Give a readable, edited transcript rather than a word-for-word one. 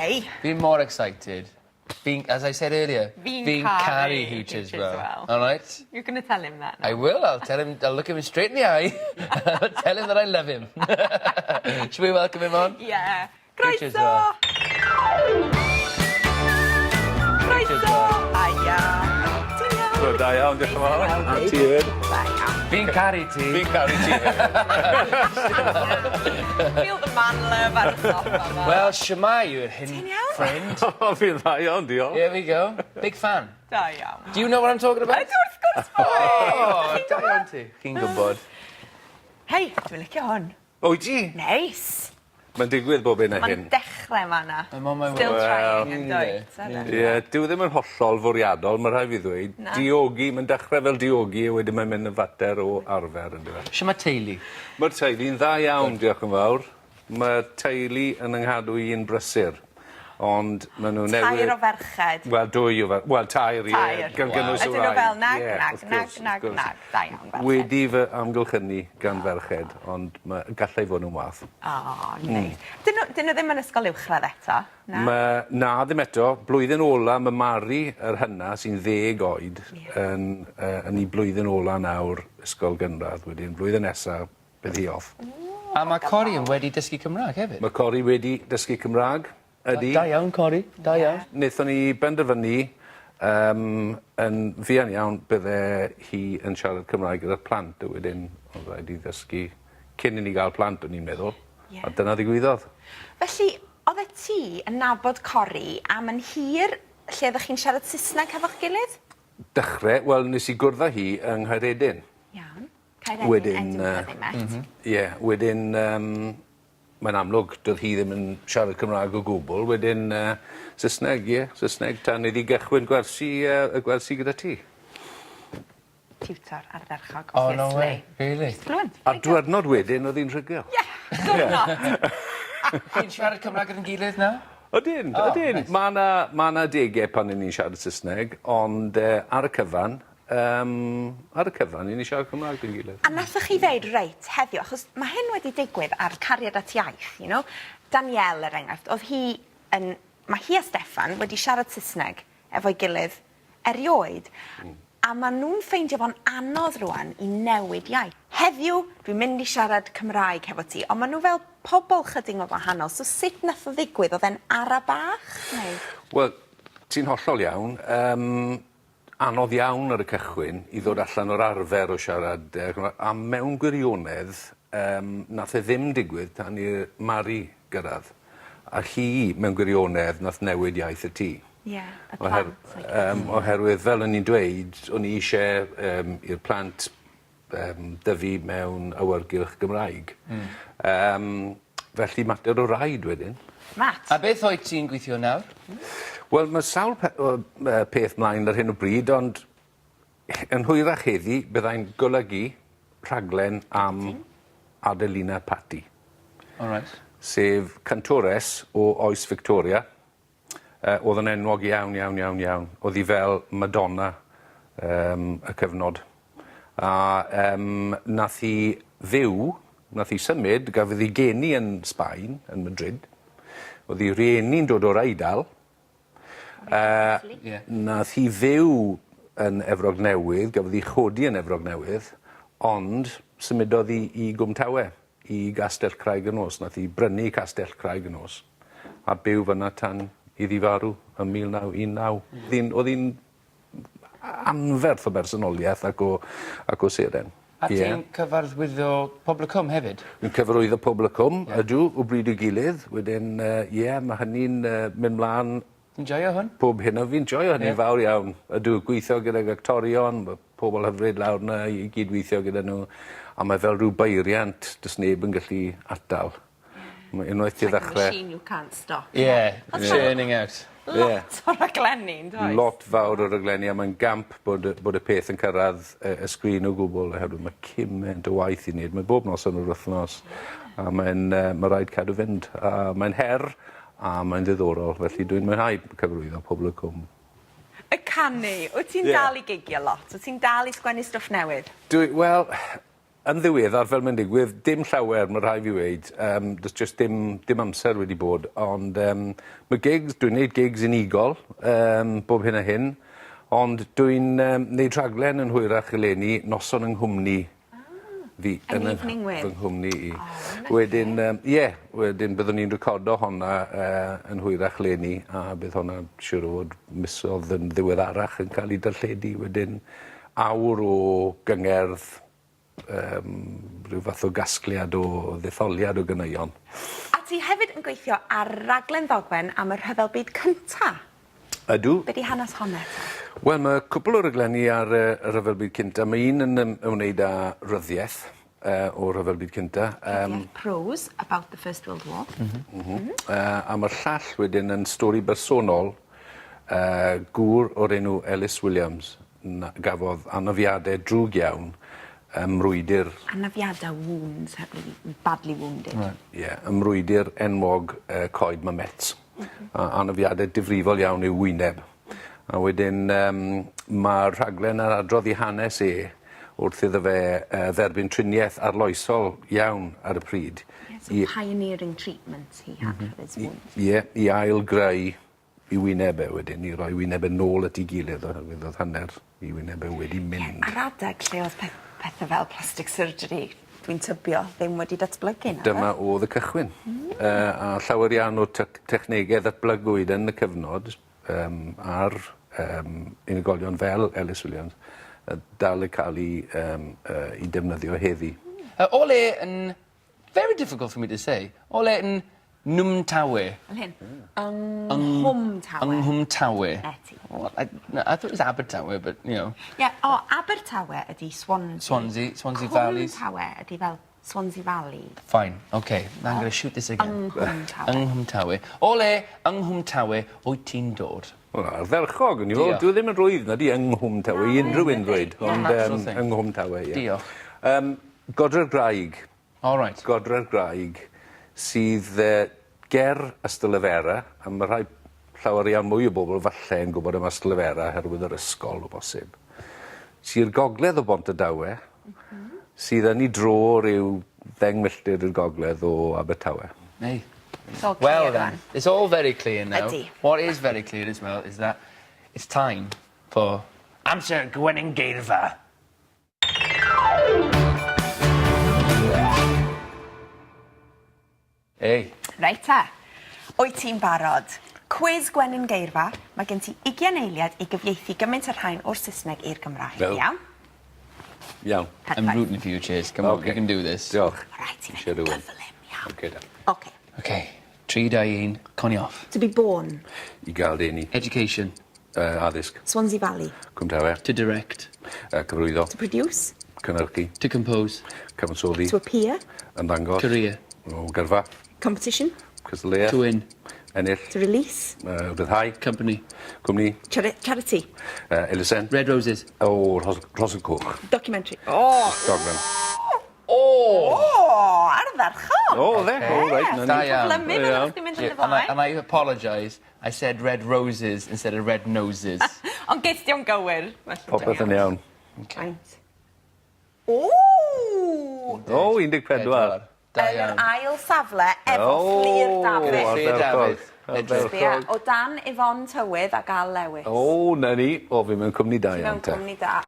Hei. Fi'n more excited. As I said earlier, Fi'n caru Hooch as well. All right? You're going to tell him that now. I will. I'll look him straight in the eye. Tell him that I love him. Should we welcome him on? Yeah. Hooch as Croeso! well. Croeso! Haia. Ti'n iawn? So, da iawn, diolch yn fawr. A ti hyd? Da iawn. Fi'n caru ti. Fi'n caru ti Feel the man love ar y top yma. Well, shwmai yw'r hyn, Ti'n iawn? friend. Fi'n dda iawn, diolch. Here we go. Big fan. Da iawn. Do you know what I'm talking about? Ydw wrth gwrs bod. Oh, da iawn ti. Chi'n gwybod. Hei, dwi'n licio hwn. O, ti? Neis. Mae'n digwydd bob un o hyn. Mae'n dechrau yma na. I'm on my way. Still trying, Well, yn dweud. Ie, dyw ddim yn hollol fwriadol, mae'n rhaid fi ddweud. Na. Diogi, mae'n dechrau fel diogi, a wedyn mae'n mynd yn fater o arfer yn dweud. Shwma teulu? Mae'r teulu'n dda iawn, diolch yn fawr. Mae'r teulu yn ynghalw i'n brysur. Ond maen nhw newydd... Tair o ferched. Wel, dwy o ferched. Wel, tair, ie. Tair. Gan gynnwys y Ydyn nhw wraig. fel nag, Ie, nag, wrth nag, gwrs, nag, wrth gwrs. nag. Da iawn, ferched. Wedi fy amgylchynu gan ferched, ond gallai fod nhw'n wath. O, neis. Dyn nhw ddim yn ysgol uwchradd eto, na? Na, ddim eto. Blwyddyn ola, mae Mari, yr hynna, sy'n 10 oed, yn ei blwyddyn ola nawr ysgol gynradd. Wedyn, blwyddyn nesaf, bydd hi off. A mae Cori yn wedi dysgu Cymraeg hefyd? Mae Cori wedi dysgu Cymraeg, ydy. Da iawn, Cori. Da iawn. Wnaethon ni benderfynu yn fuan iawn bydde hi yn siarad Cymraeg gyda'r plant a wedyn oedd rhaid i ddysgu cyn i ni gael plant o'n i'n meddwl. A dyna ddigwyddodd. Felly, oedd e ti yn nabod Cori am yn hir lle ydych chi'n siarad Saesneg hefo'ch gilydd? Dechrau, wel, nes i gwrdd â hi yng Nghaeredin. Iawn. Wedyn, Ie. Wedyn, mae'n amlwg, doedd hi ddim yn siarad Cymraeg o gwbl. Wedyn, Saesneg, Saesneg tan iddi gychwyn gwersi gyda ti. Tiwtor ardderchog, Oh, no obviously. way. Really? Fluent. A diwrnod wedyn, oedd hi'n rhygio. Ie, diwrnod. Chi'n siarad Cymraeg yn gilydd nawr? Ydyn. nice. Mae yna degau pan ni'n siarad Saesneg, ond ar y cyfan, i ni siarad Cymraeg yn gilydd. A nathoch chi ddeud, reit, heddiw, achos mae hyn wedi digwydd ar cariad at iaith, you know? Danielle, er enghraifft, mae hi a Steffan wedi siarad Saesneg efo'i gilydd erioed, a maen nhw'n ffeindio fo'n anodd rwan i newid iaith. Heddiw, dwi'n mynd i siarad Cymraeg hefo ti, ond maen nhw fel pobl chydig o wahanol, so sut nath o ddigwydd? Oedd e'n ara bach? Neu? Wel, ti'n hollol iawn. Anodd iawn ar y cychwyn i ddod allan o'r arfer o siarad Cymraeg. A mewn gwirionedd, nath e ddim digwydd tan i'r Mari gyrraedd. A hi, mewn gwirionedd, nath newid iaith y tŷ. Ie, y plant. Oherwydd, fel o'n i'n dweud, o'n i eisiau i'r plant dyfu mewn awyrgylch Gymraeg. Felly mater o raid wedyn. Matt? A beth oedd ti'n gweithio nawr? Wel, mae sawl peth mlaen ar hyn o bryd, ond yn hwyrach heddi, byddai'n golygu rhaglen am Adelina Patti. All right. Sef cantores o Oes Victoria. Oedd yn enwog iawn. Oedd hi fel Madonna y cyfnod. A nath hi symud, gafodd hi geni yn Sbaen, yn Madrid. Oedd hi rieni'n dod o'r Eidal. Nath hi fyw yn Efrog Newydd, gafodd hi chodi yn Efrog Newydd, ond symudodd hi i Gwmtawe, i Gastell Craig-y-Nos. Nath hi brynu Castell Craig-y-Nos a byw fyna tan iddi farw yn 1919. Oedd hi'n anferth o bersonoliaeth ac o seren. A ti'n cyfarwyddo Pobl y Cwm hefyd? Dwi'n cyfarwyddo Pobl y Cwm, ydw, o bryd o gilydd. Wedyn, mae hynny'n mynd mlaen. Enjoyo hwn? Pob hyn o fi'n joio hynny'n fawr iawn. Ydw, gweithio gyda actorion, mae pobl hyfryd lawr yna i gydweithio gyda nhw. A mae fel rhyw beiriant, dys neb yn gallu atal. Mae unwaith i ddechrau... Like a machine you can't stop. Yeah, churning out. Lot o raglenni, yn does? Lot fawr o raglenni, a mae'n gamp bod y peth yn cyrraedd y sgrin o gwbl, oherwydd mae cymaint o waith i wneud. Mae bob nos yn yr wythnos, a mae rhaid cadw fynd. A mae'n her, a mae'n ddiddorol, felly dwi'n mwynhau cyfarwyddo Pobl y Cwm. Y canu, wyt ti'n dal i gigio lot? Wyt ti'n dal i sgwennu stwff newydd? Wel, yn ddiweddar fel mae'n digwydd, dim llawer, mae rhai fi weid. Does just dim amser wedi bod. Ond mae gigs, dwi'n neud gigs unigol bob hyn a hyn. Ond dwi'n neud rhaglen yn hwyrach eleni, noson yng Nghwmni. Fi Yn Evening With? Fy nghwmni i. Wedyn, wedyn byddwn ni'n recordo honna yn hwyrach leni a bydd honna siŵr o fod misodd yn ddiweddarach yn cael ei darlledu. Wedyn awr o gyngerdd, rhyw fath o gasgliad o ddetholiad o gyneuon. A ti hefyd yn gweithio ar raglen ddogfen am y rhyfel byd cynta. Ydw. Be di hanes honno? Wel, mae cwpl o ryglenni ar y rhyfel byd cynta. Mae un yn ymwneud â ryddiaeth o rhyfel byd cynta. Prose about the First World War. A mae'r llall wedyn yn stori bersonol gŵr o'r enw Ellis Williams gafodd anafiadau drwg iawn ymrwydir... Anafiadau wounds, badly wounded. Ymrwydir enwog coed Mamets. Anafiadau difrifol iawn i'w wyneb. A wedyn mae'r rhaglen ar adrodd I hanes wrth iddo fe dderbyn triniaeth arloesol iawn ar y pryd. Pioneering treatment he had for his wounds. I ail greu I wynebau wedyn, I roi wynebau nôl at ei gilydd oherwydd oedd hanner I wynebau wedi mynd. Ar adeg lle oedd pethau fel plastic surgery, dwi'n tybio, ddim wedi datblygu na. Dyma oedd y cychwyn. A llawer iawn o technegau ddatblygwyd yn y cyfnod ar unigolion fel Ellis Williams dal I cael I defnyddio heddi. O le yn... Very difficult for me to say. O le yn Nwm Tawe. Yn hyn. Nghwm Tawe. Nghwm Tawe. Eti. Well, I thought it was Abertawe, but, you know. Abertawe ydi Swansea. Swansea Valley. Nghwm Tawe ydi fel Swansea Valley. Fine, okay. Now I'm going to shoot this again. Nghwm Tawe. Nghwm Tawe. O le Nghwm Tawe wyt ti'n dod? Wel, ar ferchog yn I fod. Dwi ddim yn rwydd na di yng Nghwm Tawe. I unrhyw un ddweud. Ond yng Nghwm Tawe, ie. Diolch. Godre'r Graig. All right. Godre'r Graig sydd ger Ystalyfera, a mae rhai llawer iawn mwy o bobl falle yn gwybod am Ystalyfera herwydd yr ysgol o bosib. Sy'r gogledd o Bontydawe, sydd yn I dro rhyw 10 milltir i'r gogledd o Abertawe. Hey. Well then, it's all very clear now. Ydi. What is very clear as well is that it's time for Amser Gwenyn Geirfa. Hey. Reit te. Wyt ti'n barod? Cwiz Gwenyn Geirfa. Mae gen ti 20 eiliad I gyfieithu gymaint yr rhain o'r Saesneg i'r Gymraeg. Iawn. Iawn. I'm rooting for you, Chase. Come on, you can do this. Diolch. Reit, I fynd gyflym, iawn. Okay, da. Okay. Okay. 3, 2, 1, coni off. To be born. I gael deni. Education. Addysg. Swansea Valley. Cwm Tawe. To direct. Cyfrwyddo. To produce. Cynyrchu. To compose. Cyfansoddi. To appear. Yn ddangos. Career. O gyrfa. Competition. Cystadleuaeth. To win. Ennill. To release. Ryddhau. Company. Cwmni. Charity. Elusen. Red Roses. O Rhosyn Cwch. Documentary. Oh! Dogfen. Oh! Ar y ferchog! O, dde. O, reit. Da iawn. Cyflymu fel ydych chi'n mynd yn y flaen. And I apologise. I said red roses instead of red noses. Ond geth di'n gywir. Popeth yn iawn. Faint. Ooh! O, 14. Da Yn yr iawn. ail safle efo Fflir Dafydd. Fflir Dafydd. Sbia, o dan Yvonne Tywydd a Gal Lewis. O, na ni. O, fi mewn cwmni da Mewn iawn te. cwmni da.